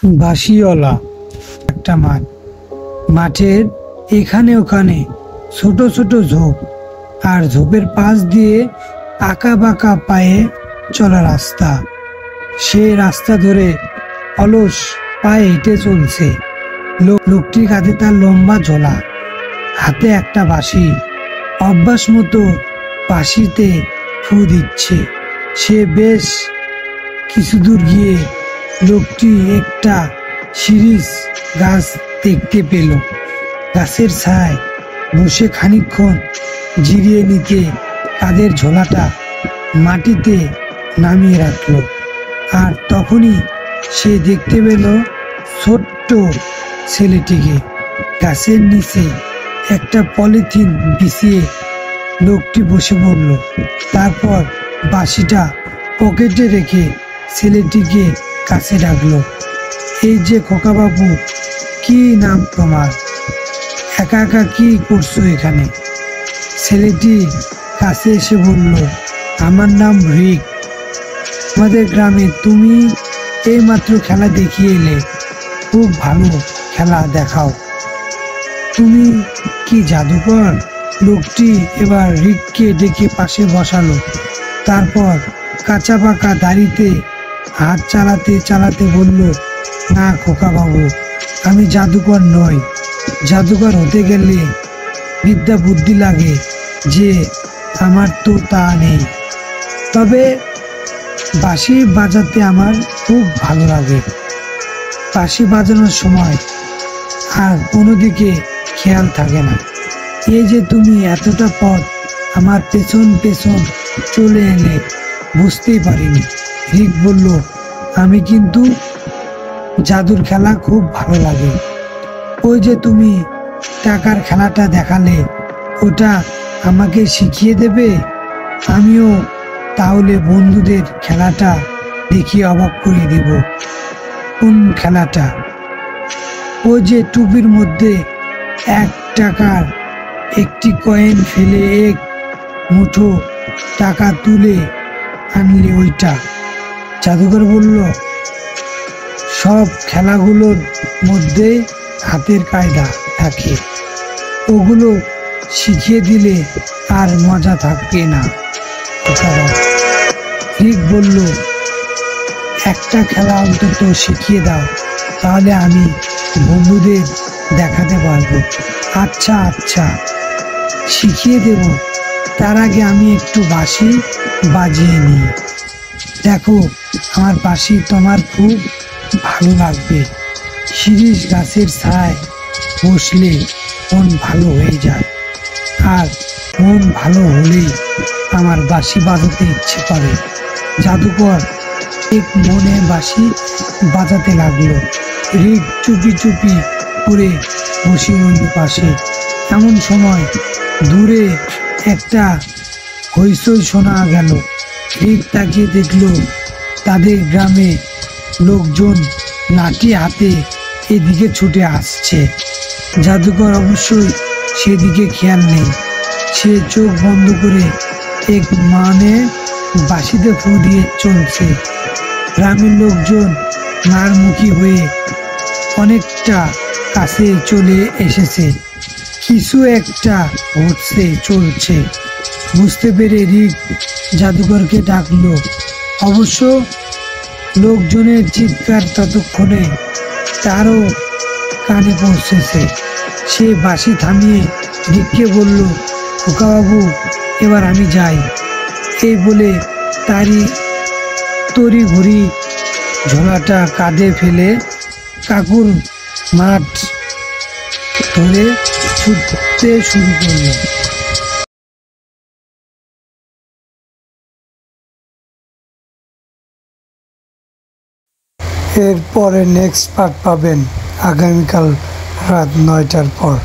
বাঁশিওয়ালা একটা মাঠ। মাঠের এখানে ওখানে ছোট ছোট ঝোপ, আর ঝোপের পাশ দিয়ে আঁকা বাঁকা পায়ে চলা রাস্তা। সে রাস্তা ধরে অলস পায়ে হেঁটে চলছে। লোকটির কাঁধে তার লম্বা ঝোলা, হাতে একটা বাঁশি। অভ্যাস মতো বাঁশিতে ফু দিচ্ছে। সে বেশ কিছু দূর গিয়ে লোকটি একটা শিরীষ গাছ দেখতে পেল। গাছের ছায়ায় বসে খানিকক্ষণ জিরিয়ে নিতে তাদের ঝোলাটা মাটিতে নামিয়ে রাখলো। আর তখনই সে দেখতে পেল ছোট্ট ছেলেটিকে। গাছের নিচে একটা পলিথিন বিছিয়ে লোকটি বসে পড়ল। তারপর বাঁশিটা পকেটে রেখে ছেলেটিকে কাছে ডাকলো। এই যে খোকা বাবু, কি নাম তোমার? একা একা কি করছো এখানে? ছেলেটি কাছে এসে বলল, আমার নাম রিক। আমাদের গ্রামে তুমি এইমাত্র খেলা দেখিয়ে এলে, খুব ভালো খেলা দেখাও। তুমি কি জাদুকর? লোকটি এবার রিককে ডেকে পাশে বসালো। তারপর কাঁচা পাকা দাড়িতে হাত চালাতে চালাতে বলল, না খোকা বাবু, আমি জাদুকর নই। জাদুকর হতে গেলে বিদ্যা বুদ্ধি লাগে, যে আমার তো তা নেই। তবে বাঁশি বাজাতে আমার খুব ভালো লাগে। বাঁশি বাজানোর সময় আর কোনো দিকে খেয়াল থাকে না। এই যে তুমি এতটা পথ আমার পেছন পেছন চলে এলে, বুঝতেই পারিনি। রিক বলল, আমি কিন্তু জাদুর খেলা খুব ভালো লাগে। ওই যে তুমি টাকার খেলাটা দেখালে, ওটা আমাকে শিখিয়ে দেবে? আমিও তাহলে বন্ধুদের খেলাটা দেখিয়ে অবাক করে দেব। কোন খেলাটা? ওই যে টুপির মধ্যে 1 টাকার একটি কয়েন ফেলে 1 মুঠো টাকা তুলে আনলে ওইটা। জাদুকর বলল, সব খেলাগুলোর মধ্যে হাতের কায়দা থাকে, ওগুলো শিখিয়ে দিলে আর মজা থাকবে না। রিক বলল, একটা খেলা অন্তত শিখিয়ে দাও, তাহলে আমি বন্ধুদের দেখাতে পারবো। আচ্ছা আচ্ছা, শিখিয়ে দেব। তার আগে আমি একটু বাঁশি বাজিয়ে নিই। দেখো, আমার বাঁশি তোমার খুব ভালো লাগবে। শিরীষ গাছের ছায়ায় বসলে মন ভালো হয়ে যায়, আর মন ভালো হলেই আমার বাঁশি বাজাতে ইচ্ছে করে। জাদুকর এক মনে বাঁশি বাজাতে লাগলো। রিক চুপি চুপি করে বসে রইল পাশে। এমন সময় দূরে একটা হইচই শোনা গেল। রিক তাকিয়ে দেখলো তাদের গ্রামে লোকজন লাঠি হাতে এদিকে ছুটে আসছে। জাদুকর অবশ্যই সেদিকে খেয়াল নেই। সে চোখ বন্ধ করে এক মানে বাঁশিতে ফু দিয়ে চলছে। গ্রামের লোকজন নারমুখী হয়ে অনেকটা কাছে চলে এসেছে। কিছু একটা ঘটছে চলছে বুঝতে পেরে রিক জাদুকরকে ডাকলো। অবশ্য লোকজনের চিৎকার ততক্ষণে তারও কানে পৌঁছেছে। সে বাঁশি থামিয়ে রিককে বলল, খোকা বাবু, এবার আমি যাই। এই বলে তড়ি ঘড়ি ঝোলাটা কাঁধে ফেলে কাকুর মাঠ ধরে ছুটতে শুরু করলো। এরপরে নেক্সট পার্ট পাবেন আগামীকাল রাত 9টার পর।